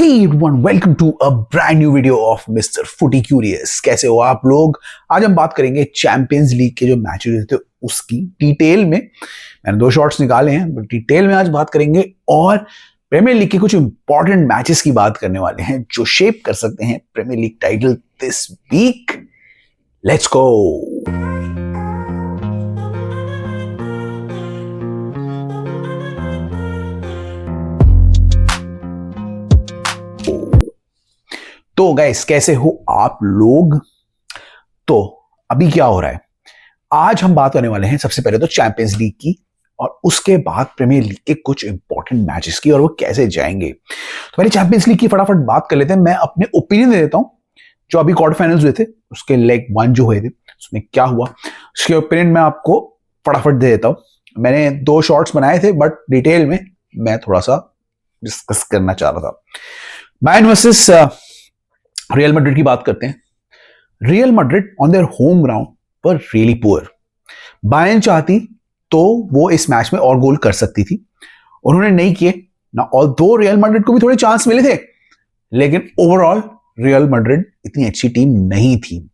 Hey everyone, welcome to a brand new video of Mr. Footy Curious। कैसे हो आप लोग? आज हम बात करेंगे चैंपियंस लीग के जो मैचेस थे उसकी डिटेल में। मैंने 2 शॉट्स निकाले हैं, बट डिटेल में आज बात करेंगे और प्रीमियर लीग के कुछ इंपॉर्टेंट मैचेस की बात करने वाले हैं जो शेप कर सकते हैं premier league title this week. Let's go. तो गाइस, कैसे हो आप लोग? तो अभी क्या हो रहा है, आज हम बात करने वाले हैं सबसे पहले तो चैंपियंस लीग की और उसके बाद प्रीमियर लीग के कुछ इंपॉर्टेंट मैचेस की और वो कैसे जाएंगे। तो पहले चैंपियंस लीग की फटाफट बात कर लेते हैं। मैं अपने ओपिनियन दे देता हूं जो अभी क्वार्टर फाइनल्स हुए थे उसके लेग 1 जो हुए थे उसमें क्या हुआ, उसके ओपिनियन मैं आपको फटाफट दे देता हूं। मैंने 2 शॉट्स बनाए थे, बट डिटेल में मैं थोड़ा सा डिस्कस करना चाह रहा था। बायर्न वर्सेस रियल मैड्रिड की बात करते हैं। Real Madrid on their home ground पर रियली पुअर। बायर्न चाहती तो वो इस मैच में और गोल कर सकती थी, उन्होंने नहीं किए ना। और दो रियल मैड्रिड को भी थोड़े चांस मिले थे, लेकिन ओवरऑल रियल मैड्रिड इतनी अच्छी टीम नहीं थी।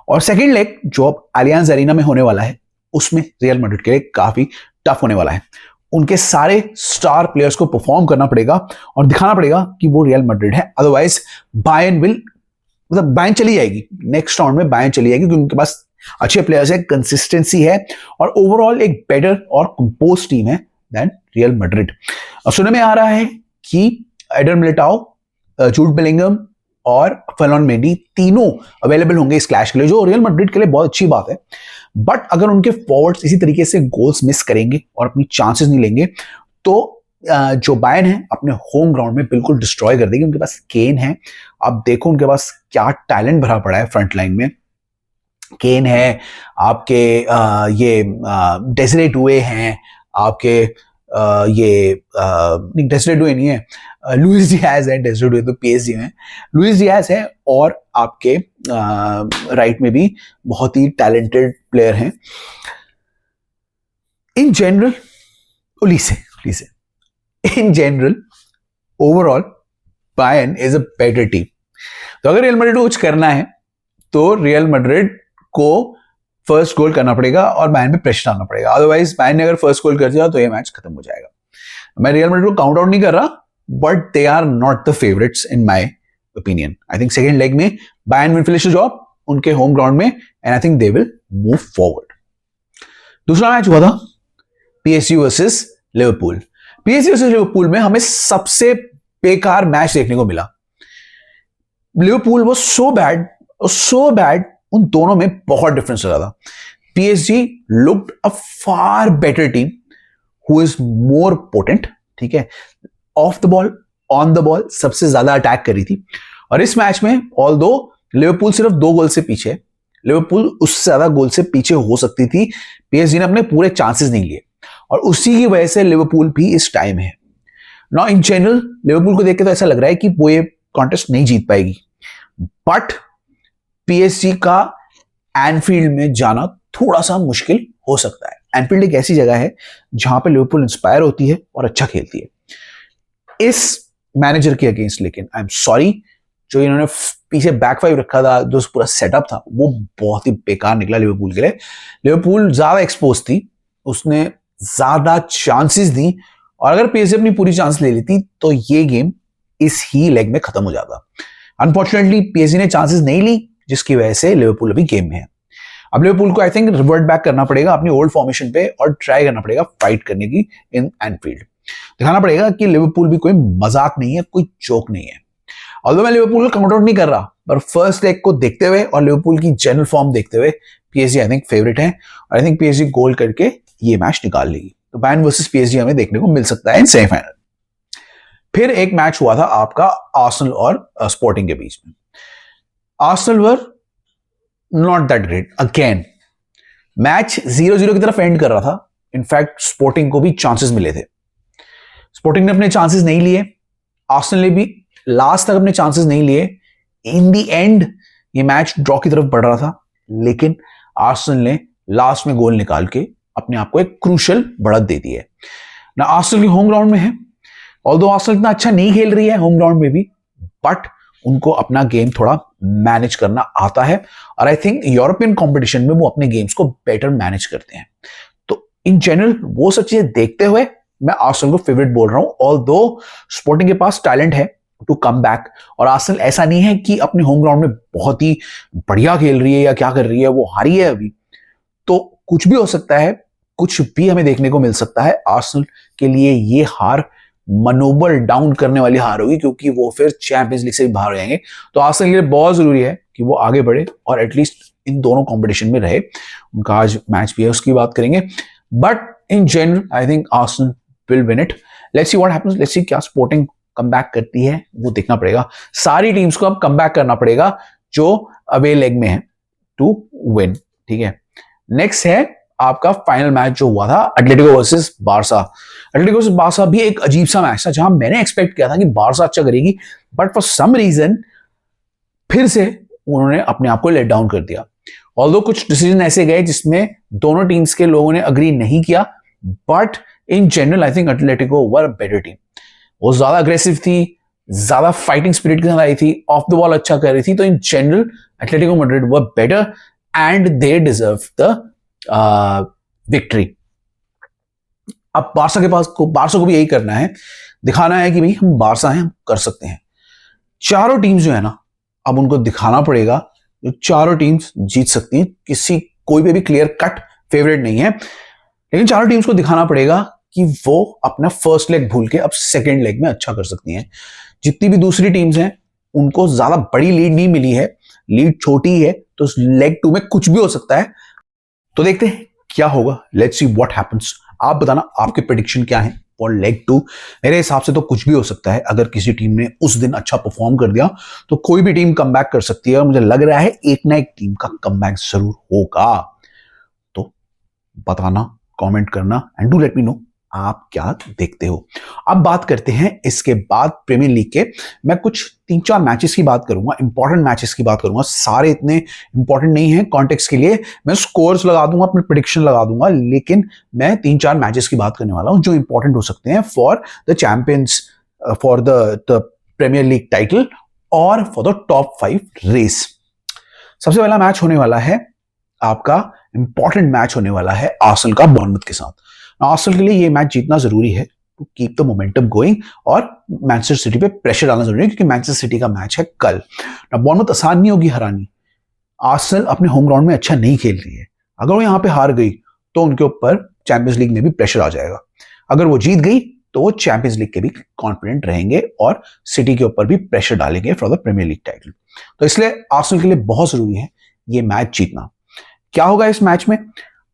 और सेकेंड लेग जो अब एलियांज एरिना में होने वाला है उसमें रियल मैड्रिड के लिए काफी टफ होने वाला है। उनके सारे स्टार प्लेयर्स को परफॉर्म करना पड़ेगा और दिखाना पड़ेगा कि वो रियल मैड्रिड है, अदरवाइज बायर्न चली जाएगी। नेक्स्ट राउंड में बायर्न चली जाएगी क्योंकि उनके पास अच्छे प्लेयर्स है, कंसिस्टेंसी है और ओवरऑल एक बेटर और कंपोज टीम है देन रियल मैड्रिड। सुनने में आ रहा है कि एडर मिलिटाओ, जूड बेलिंगम और फर्नैंडो मेंडी तीनों अवेलेबल होंगे इस क्लैश के लिए, जो रियल मैड्रिड के लिए बहुत अच्छी बात है। बट अगर उनके फॉरवर्ड्स इसी तरीके से गोल्स मिस करेंगे और अपनी चांसेस नहीं लेंगे तो जो बायर्न है अपने होम ग्राउंड में बिल्कुल डिस्ट्रॉय कर देगी। उनके पास केन है, आप देखो उनके पास क्या टैलेंट भरा पड़ा है फ्रंट लाइन में। केन है, आपके ये डेसिरे डुए हैं, आपके डेसिरे डुए नहीं है, लुइस डियाज है। डेसिरे डुए तो पीएसजी में, लुइस डियाज है और आपके राइट में भी बहुत ही टैलेंटेड प्लेयर हैं। In general Olise in general overall Bayern is a better team. तो अगर रियल मैड्रिड को कुछ करना है तो रियल मैड्रिड को फर्स्ट गोल करना पड़ेगा और बायर्न पे प्रेशर डालना पड़ेगा, अदरवाइज बायर्न ने अगर फर्स्ट गोल कर दिया तो ये मैच खत्म हो जाएगा। मैं रियल मैड्रिड को काउंट आउट नहीं कर रहा, but they are not the favourites in my opinion. I think second leg में Bayern will finish the job उनके होम ग्राउंड में and I think they will move forward. दूसरा match हुआ था PSG versus Liverpool. PSG versus Liverpool में हमें सबसे बेकार मैच देखने को मिला। लिवरपूल वाज सो बैड, उन दोनों में बहुत डिफरेंस लगा था। PSG looked a far better team who is more potent, ठीक है, of the ball on the ball सबसे ज्यादा अटैक करी थी। और इस मैच में ऑल्दो लिवरपूल सिर्फ 2 गोल से पीछे, लिवरपूल उससे ज्यादा गोल से पीछे हो सकती थी। पीएसजी ने अपने पूरे चांसेस नहीं लिए और उसी की वजह से लिवरपूल भी इस टाइम है। नाउ इन जनरल लिवरपूल को देख के तो ऐसा लग रहा है कि वो ये कॉन्टेस्ट नहीं जीत पाएगी, बट पीएसजी का एनफील्ड में जाना थोड़ा सा मुश्किल हो सकता है। एनफील्ड एक ऐसी जगह है जहां पे लिवरपूल इंस्पायर होती है और अच्छा खेलती है। इस मैनेजर के अगेंस्ट लेकिन आई एम सॉरी, जो इन्होंने पीछे बैक 5 रखा था, जो पूरा सेटअप था वो बहुत ही बेकार निकला लिवरपूल के लिए। लिवरपूल ज्यादा एक्सपोज थी, उसने ज्यादा चांसेस दी और अगर पीएसजी अपनी पूरी चांस ले लेती तो ये गेम इस ही लेग में खत्म हो जाता। अनफॉर्चुनेटली पीएसजी ने चांसेस नहीं ली, जिसकी वजह से लिवरपूल अभी गेम में है। अब लिवरपूल को आई थिंक रिवर्ट बैक करना पड़ेगा अपनी ओल्ड फॉर्मेशन पे और ट्राई करना पड़ेगा फाइट करने की इन एनफील्ड। दिखाना पड़ेगा कि लिवरपूल भी कोई मजाक नहीं है, कोई जोक नहीं है। ऑल्दो मैं लिवरपूल को काउंट आउट नहीं कर रहा, पर फर्स्ट लेग को देखते हुए और लिवरपूल की जनरल फॉर्म देखते हुए पीएसजी आई थिंक फेवरेट है और आई थिंक पीएसजी गोल करके ये मैच निकाल लेगी। तो बायर्न वर्सेस पीएसजी हमें देखने को मिल सकता है इन सेमीफाइनल। फिर एक मैच हुआ था आपका आर्सेनल और स्पोर्टिंग के बीच में। Arsenal were not that great again. Match 0-0 की तरफ एंड कर रहा था। इनफैक्ट स्पोर्टिंग को भी चांसेस मिले थे, स्पोर्टिंग ने अपने चांसेस नहीं लिए, आर्सेनल ने भी लास्ट तक अपने चांसेस नहीं लिए। इन दी एंड ये मैच ड्रॉ की तरफ बढ़ रहा था, लेकिन आर्सेनल ने लास्ट में गोल निकाल के अपने आप को एक क्रूशियल बढ़त दे दी है ना। आर्सेनल की होम ग्राउंड में है, ऑल्दो आर्सेनल इतना अच्छा नहीं खेल रही है होम ग्राउंड में भी, बट उनको अपना गेम थोड़ा मैनेज करना आता है और आई थिंक यूरोपियन कंपटीशन में वो अपने गेम्स को बेटर मैनेज करते हैं। तो इन जनरल वो सब चीजें देखते हुए मैं आर्सेनल को फेवरेट बोल रहा हूं, ऑल्दो स्पोर्टिंग के पास टैलेंट है टू कम बैक, और आर्सेनल ऐसा नहीं है कि अपने होम ग्राउंड में बहुत ही बढ़िया खेल रही है या क्या कर रही है, वो हारी है अभी, तो कुछ भी हो सकता है, कुछ भी हमें देखने को मिल सकता है। आर्सेनल के लिए ये हार मनोबल डाउन करने वाली हार होगी, क्योंकि वो फिर चैंपियंस लीग से भी बाहर हो जाएंगे। तो आर्सेनल के लिए बहुत जरूरी है कि वो आगे बढ़े और एटलीस्ट इन दोनों कंपटीशन में रहे। उनका आज मैच भी है, उसकी बात करेंगे, but in general I think Arsenal will win it. Let's see what happens, let's see क्या स्पोर्टिंग कम बैक करती है, वो देखना पड़ेगा। सारी टीम्स को अब कम बैक करना पड़ेगा जो अवे लेग में है टू विन, ठीक है। नेक्स्ट है आपका फाइनल मैच जो हुआ था, Atletico versus Barça. Atletico versus Barça भी एक अजीब सा मैच था, जहां मैंने एक्सपेक्ट किया था कि बारसा अच्छा करेगी, बट फॉर सम रीजन फिर से उन्होंने अपने आप को लेट डाउन कर दिया। ऑल्दो कुछ डिसीजन ऐसे गए जिसमें दोनों टीम्स के लोगों ने अग्री नहीं किया, but in general I think Atletico were better team. वो ज्यादा अग्रेसिव थी, ज्यादा फाइटिंग स्पिरिट के साथ आई थी, ऑफ द बॉल अच्छा कर रही थी, तो in general Atletico Madrid were better and they deserve the victory. अब बारसा को भी यही करना है, दिखाना है कि भाई हम बारसा हैं, हम कर सकते हैं। चारों टीम्स जो है ना, अब उनको दिखाना पड़ेगा, जो चारों टीम्स जीत सकती हैं, कोई भी क्लियर कट फेवरेट नहीं है, लेकिन चारों टीम्स को दिखाना पड़ेगा कि वो अपना फर्स्ट लेग भूल के अब सेकेंड लेग में अच्छा कर सकती हैं। जितनी भी दूसरी टीम्स हैं उनको ज्यादा बड़ी लीड नहीं मिली है, लीड छोटी है, तो लेग 2 में कुछ भी हो सकता है। तो देखते हैं क्या होगा, लेट्स सी व्हाट हैपेंस। आप बताना आपके प्रेडिक्शन क्या है फॉर लेग 2। मेरे हिसाब से तो कुछ भी हो सकता है। अगर किसी टीम ने उस दिन अच्छा परफॉर्म कर दिया तो कोई भी टीम कमबैक कर सकती है, और मुझे लग रहा है एक ना एक टीम का कमबैक जरूर होगा। तो बताना, कमेंट करना and do let me know आप क्या देखते हो। अब बात करते हैं इसके बाद प्रीमियर लीग के। मैं कुछ 3-4 मैचेस की बात करूंगा, इंपॉर्टेंट मैचेस की बात करूंगा। सारे इतने इंपॉर्टेंट नहीं है कॉन्टेक्स्ट के लिए, मैं स्कोर्स लगा दूंगा, अपने प्रेडिक्शन लगा दूंगा, लेकिन मैं 3-4 मैचेस की बात करने वाला हूं जो इंपॉर्टेंट हो सकते हैं for the champions, for the premier league title और फॉर द टॉप 5 रेस। सबसे पहला मैच होने वाला है आपका, इंपॉर्टेंट मैच होने वाला है आर्सेनल का बॉर्नमथ के साथ। आर्सेनल के लिए ये मैच जीतना जरूरी है to keep the momentum going, और मैनचेस्टर सिटी पे प्रेशर डालना जरूरी है, क्योंकि मैनचेस्टर सिटी का मैच है कल। बॉर्नमथ आसान नहीं होगी हरानी। आर्सेनल अपने होम ग्राउंड में अच्छा नहीं खेल रही है, अगर वो यहां पे हार गई तो उनके ऊपर चैंपियंस लीग में भी प्रेशर आ जाएगा। अगर वो जीत गई तो वो चैंपियंस लीग के भी कॉन्फिडेंट रहेंगे और सिटी के ऊपर भी प्रेशर डालेंगे for the premier league title. तो इसलिए आर्सेनल के लिए बहुत जरूरी है ये मैच जीतना। क्या होगा इस मैच में,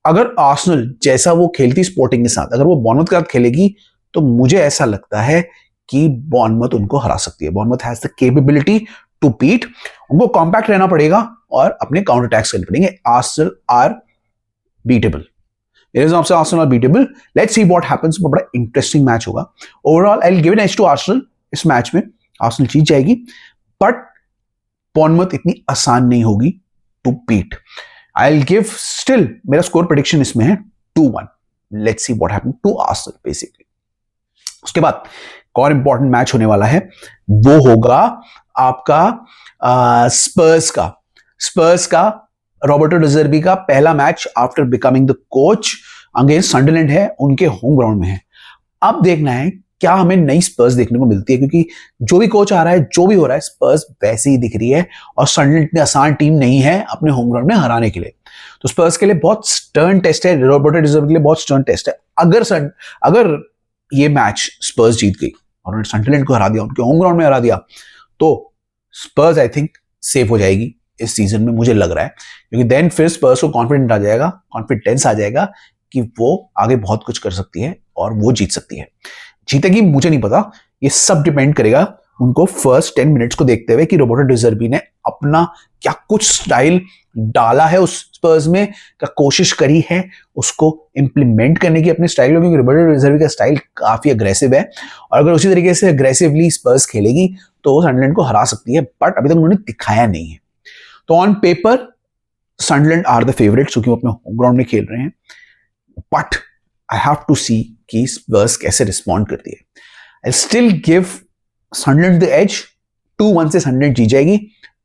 अगर आर्सेनल जैसा वो खेलती स्पोर्टिंग के साथ, अगर वो बॉर्नमथ के साथ खेलेगी, तो मुझे ऐसा लगता है कि बॉर्नमथ उनको हरा सकती है। Bournemouth has the capability to beat, उनको कॉम्पैक्ट रहना पड़ेगा और अपने काउंटर अटैक्स करने पड़ेंगे। आर्सेनल आर बीटेबल, मेरे हिसाब से Arsenal are beatable. Let's see what happens, बड़ा इंटरेस्टिंग मैच होगा। Overall I will give an edge to Arsenal इस मैच में। आर्सेनल जीत जाएगी, बट बॉर्नमथ इतनी आसान नहीं होगी to beat. I'll give still, मेरा स्कोर प्रेडिक्शन इसमें है 2-1। Let's see what happens to Arsenal basically। उसके बाद और इंपॉर्टेंट मैच होने वाला है, वो होगा आपका स्पर्स का रॉबर्टो डिजर्बी का पहला match after becoming the coach against Sunderland है, उनके होम ग्राउंड में है। अब देखना है क्या हमें नई स्पर्स देखने को मिलती है, क्योंकि जो भी कोच आ रहा है, जो भी हो रहा है, स्पर्स वैसे ही दिख रही है, और सनडरलैंड इतनी आसान टीम नहीं है अपने होम ग्राउंड में हराने के लिए। तो स्पर्स के लिए बहुत स्टर्न टेस्ट है, रॉबर्टो डिजर्बी के लिए बहुत स्टर्न टेस्ट है। अगर ये मैच स्पर्स जीत गई और उन्होंने सनडरलैंड को हरा दिया, उनके होम ग्राउंड में हरा दिया, तो स्पर्स आई थिंक सेफ हो जाएगी इस सीजन में, मुझे लग रहा है, क्योंकि देन फिर स्पर्स को कॉन्फिडेंस आ जाएगा कि वो आगे बहुत कुछ कर सकती है और वो जीत सकती है। जीतेगी मुझे नहीं पता, ये सब डिपेंड करेगा उनको फर्स्ट 10 मिनट्स को देखते हुए कि रॉबर्टो डिजर्बी ने अपना क्या कुछ स्टाइल डाला है उस स्पर्स में, क्या कोशिश करी है उसको इंप्लीमेंट करने की अपने स्टाइल में, क्योंकि रॉबर्टो डिजर्बी का स्टाइल काफी अग्रेसिव है, और अगर उसी तरीके से अग्रेसिवली स्पर्स खेलेगी तो वो सनडरलैंड को हरा सकती है, बट अभी तक उन्होंने दिखाया नहीं है। तो on paper Sunderland are the favourite, क्योंकि वो अपने होम ग्राउंड में खेल रहे हैं, but I have to see कि स्पर्स कैसे रिस्पॉन्ड करती है। I still give Sunderland the edge, 2-1 से सनडर्लैंड जीत जाएगी,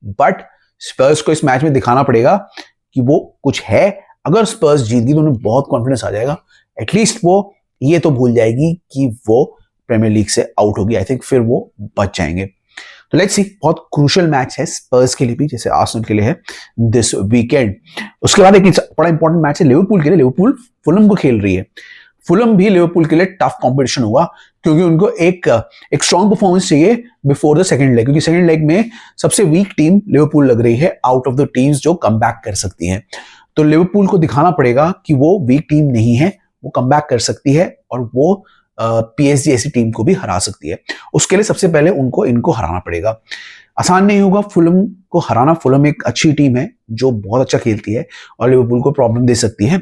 बट स्पर्स को इस मैच में दिखाना पड़ेगा कि वो कुछ है। अगर स्पर्स जीत गई तो उन्हें बहुत कॉन्फिडेंस आ जाएगा, एटलीस्ट वो ये तो भूल जाएगी कि वो प्रीमियर लीग से आउट होगी। आई थिंक फिर वो बच जाएंगे। तो लेट्स सी, बहुत क्रूशियल मैच है स्पर्स के लिए भी, जैसे आर्सेनल के लिए है दिस वीकेंड। उसके बाद एक बड़ा इंपॉर्टेंट मैच है लिवरपूल के लिए। लिवरपूल फुलम को खेल रही है। फुलम भी लिवरपूल के लिए टफ कंपटीशन होगा, क्योंकि उनको एक स्ट्रॉन्ग परफॉर्मेंस चाहिए बिफोर द सेकंड लेग, क्योंकि सेकंड लेग में सबसे वीक टीम लिवरपूल लग रही है आउट ऑफ द टीम्स जो कम बैक कर सकती हैं। तो लिवरपूल को दिखाना पड़ेगा कि वो वीक टीम नहीं है, वो कम बैक कर सकती है और वो पीएसजी ऐसी टीम को भी हरा सकती है। उसके लिए सबसे पहले उनको इनको हराना पड़ेगा। आसान नहीं होगा फुलम को हराना। फुलम एक अच्छी टीम है जो बहुत अच्छा खेलती है और लिवरपूल को प्रॉब्लम दे सकती है।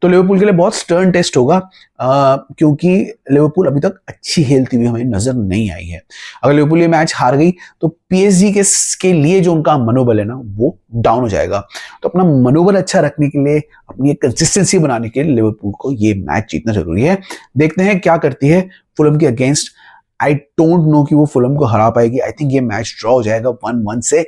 तो लिवरपूल के लिए बहुत स्टर्न टेस्ट होगा, क्योंकि लिवरपूल अभी तक अच्छी खेलती हुई हमें नजर नहीं आई है। अगर लिवरपूल ये मैच हार गई तो पीएसजी के लिए जो उनका मनोबल है ना, वो डाउन हो जाएगा। तो अपना मनोबल अच्छा रखने के लिए, अपनी एक कंसिस्टेंसी बनाने के लिए लिवरपूल को ये मैच जीतना जरूरी है। देखते हैं क्या करती है फुलम के अगेंस्ट। आई डोंट नो कि वो फुलम को हरा पाएगी। आई थिंक ये मैच ड्रॉ हो जाएगा 1-1 से।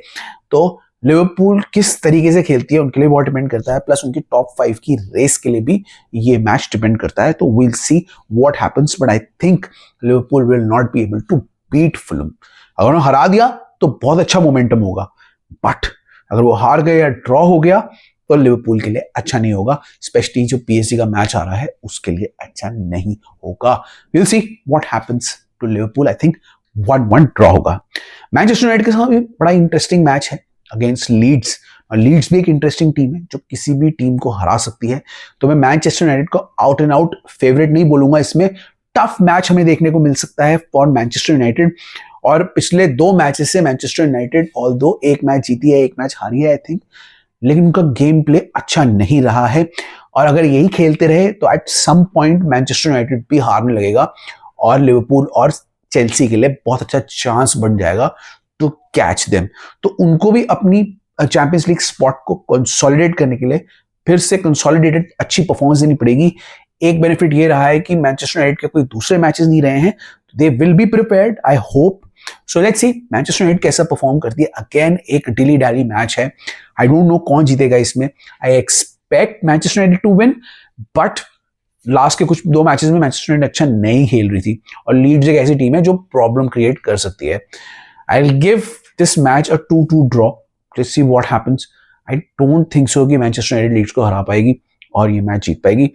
तो लिवरपूल किस तरीके से खेलती है उनके लिए बहुत डिपेंड करता है, प्लस उनकी टॉप 5 की रेस के लिए भी ये मैच डिपेंड करता है। तो will see what happens, but I think Liverpool will not be able to beat Fulham. अगर उन्होंने हरा दिया तो बहुत अच्छा मोमेंटम होगा, बट अगर वो हार गए या ड्रॉ हो गया तो लिवरपूल के लिए अच्छा नहीं होगा, स्पेशली जो पीएसजी का मैच आ रहा है उसके लिए अच्छा नहीं होगा। Will see what happens to Liverpool. I think 1-1 draw होगा। मैनचेस्टर यूनाइटेड के साथ भी बड़ा इंटरेस्टिंग मैच है अगेंस्ट लीड्स। और लीड्स भी एक इंटरेस्टिंग टीम है जो किसी भी टीम को हरा सकती है। तो मैं मैनचेस्टर यूनाइटेड को आउट एंड आउट फेवरेट नहीं बोलूंगा। इसमें टफ मैच हमें देखने को मिल सकता है फॉर मैनचेस्टर यूनाइटेड। और पिछले 2 मैचेस से मैनचेस्टर यूनाइटेड ऑल्दो एक मैच जीती है, एक मैच हारी है आई थिंक, लेकिन उनका गेम प्ले अच्छा नहीं रहा है। और अगर यही खेलते रहे तो at some point Manchester United भी हारने लगेगा और लिवरपूल और चेल्सी के लिए बहुत अच्छा चांस बन जाएगा टू कैच देम। तो उनको भी अपनी चैंपियंस लीग स्पॉट को कंसोलिडेट करने के लिए फिर से कंसोलिडेटेड अच्छी परफॉर्मेंस देनी पड़ेगी। एक बेनिफिट ये रहा है कि मैनचेस्टर यूनाइटेड के कोई दूसरे मैचेस नहीं रहे हैं, they will be prepared, I hope. So let's see Manchester United कैसा परफॉर्म करती है। अगेन एक डिली डैली मैच है, आई डोंट नो कौन जीतेगा इसमें। I expect Manchester United to win, but last के कुछ 2 मैचेस में मैनचेस्टर यूनाइटेड अच्छा नहीं खेल रही थी और लीड्स एक ऐसी टीम है जो प्रॉब्लम क्रिएट कर सकती है। आई will give this match a 2-2 draw. Let's see what happens. I don't think so कि मैनचेस्टर यूनाइटेड लीड्स को हरा पाएगी और ये मैच जीत पाएगी।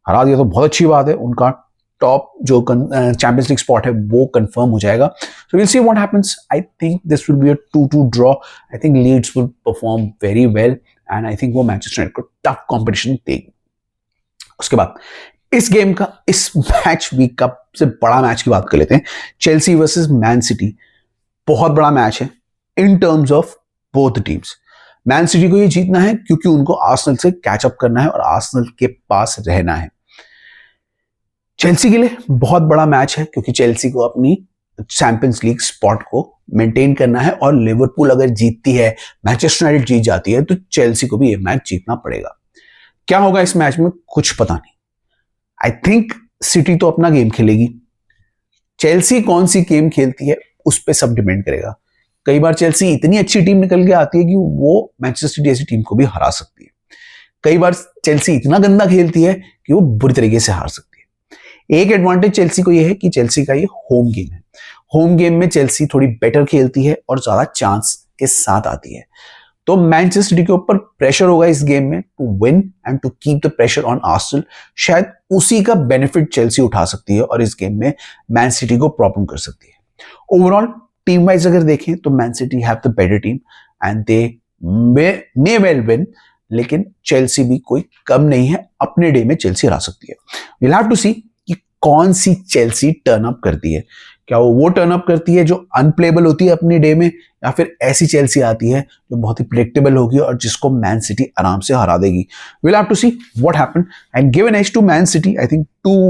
हरा दिया तो बहुत अच्छी बात है, उनका टॉप जो चैंपियंस लीग स्पॉट है वो कंफर्म हो जाएगा। So will see what happens. I think this will be a 2-2 draw. I think Leeds will perform very well and I think वो मैनचेस्टर यूनाइटेड को टफ कॉम्पिटिशन देगी। उसके बाद इस गेम का, इस मैच वीक का सबसे बड़ा मैच की बात कर लेते हैं, चेल्सी वर्सेस मैन सिटी। बहुत बड़ा मैच है in terms of both teams. Man city को ये जीतना है क्योंकि उनको आर्सेनल से कैचअप करना है और आर्सेनल के पास रहना है। चेल्सी के लिए बहुत बड़ा मैच है क्योंकि चेल्सी को अपनी चैंपियंस लीग स्पॉट को मेंटेन करना है और लिवरपूल अगर जीतती है, मैनचेस्टर यूनाइटेड जीत जाती है, तो चेल्सी को भी ये मैच जीतना पड़ेगा। क्या होगा इस मैच में कुछ पता नहीं। आई थिंक सिटी तो अपना गेम खेलेगी, चेल्सी कौन सी गेम खेलती है उस पर सब डिपेंड करेगा। कई बार चेल्सी इतनी अच्छी टीम निकल के आती है कि वो मैनचेस्टर सिटी ऐसी टीम को भी हरा सकती है। कई बार चेल्सी इतना गंदा खेलती है कि वो बुरी तरीके से हार सकती है। एक एडवांटेज चेल्सी को यह है कि चेल्सी का ये होम गेम है। होम गेम में चेल्सी थोड़ी बेटर खेलती है और ज्यादा चांस के साथ आती है। तो मैनचेस्टर सिटी के ऊपर प्रेशर होगा इस गेम में to win and to keep the pressure on Arsenal. शायद उसी का बेनिफिट चेल्सी उठा सकती है और इस गेम में मैन सिटी को प्रॉब्लम कर सकती है। ओवरऑल टीम वाइज अगर देखें तो man city have the better team and they may well win, लेकिन चेल्सी भी कोई कम नहीं है, अपने डे में चेल्सी हरा सकती है। विल हैव टू सी कि कौन सी चेल्सी टर्न अप करती है। क्या वो टर्न अप करती है जो अनप्लेबल होती है अपने डे में, या फिर ऐसी चेल्सी आती है जो बहुत ही प्रेडिक्टेबल होगी और जिसको मैन सिटी आराम से हरा देगी। Will have to see what happen and give an edge to Man City. I think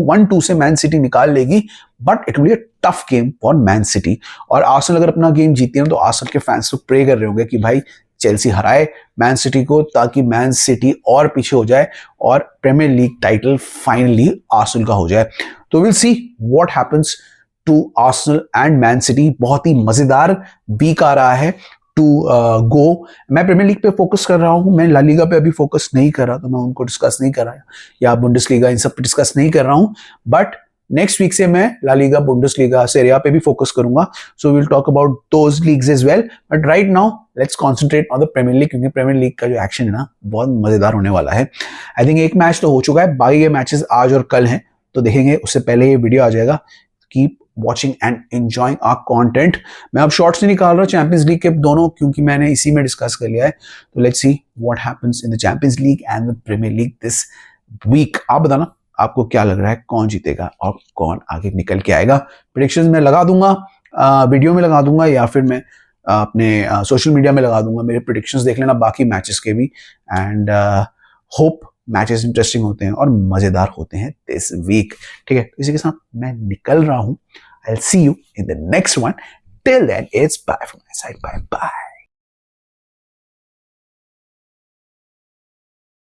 1-2 से मैन सिटी निकाल लेगी, but it will be a tough game for Man City. और आर्सेनल अगर अपना गेम जीती है तो आर्सेनल के फैंस तो प्रे कर रहे होंगे कि भाई चेल्सी हराए मैन सिटी को, ताकि मैन सिटी और पीछे हो जाए और premier league title finally Arsenal का हो जाए। तो will see what happens. To Arsenal and Man City. बहुत ही मजेदार वीक आ रहा है टू गो। मैं प्रीमियर लीग पे फोकस कर रहा हूं, मैं ला लीगा पे अभी फोकस नहीं कर रहा, तो मैं उनको डिस्कस नहीं कर रहा या बुंडेसलीगा इन सब पे डिस्कस नहीं कर रहा हूं। बट नेक्स्ट वीक से मैं La Liga, Bundesliga, Serie A पे भी फोकस करूंगा। So will talk about those leagues as well, but right now let's concentrate on the premier league, क्योंकि प्रीमियर लीग का जो एक्शन है ना बहुत मजेदार होने वाला है। आई थिंक एक मैच तो हो चुका है, बाकी के मैचेस आज और कल हैं, तो देखेंगे। उससे पहले ये वीडियो आ जाएगा। Keep watching and enjoying our content. मैं अब शॉर्ट्स नहीं निकाल रहा चैंपियंस लीग के दोनों, क्योंकि मैंने इसी में डिस्कस कर लिया है। तो let's see what happens in the champions league and the premier league this week. आप बताना आपको क्या लग रहा है, कौन जीतेगा और कौन आगे निकल के आएगा। प्रेडिक्शंस मैं लगा दूंगा, वीडियो में लगा दूंगा, या फिर मैं अपने सोशल मीडिया में लगा दूंगा। मेरे प्रेडिक्शंस देख लेना बाकी मैचेस के भी, एंड होप मैचेस इंटरेस्टिंग होते हैं और मजेदार होते हैं दिस वीक। ठीक है, तो इसी के साथ मैं निकल रहा हूं। I'll see you in the next one. Till then, it's bye from my side. Bye bye.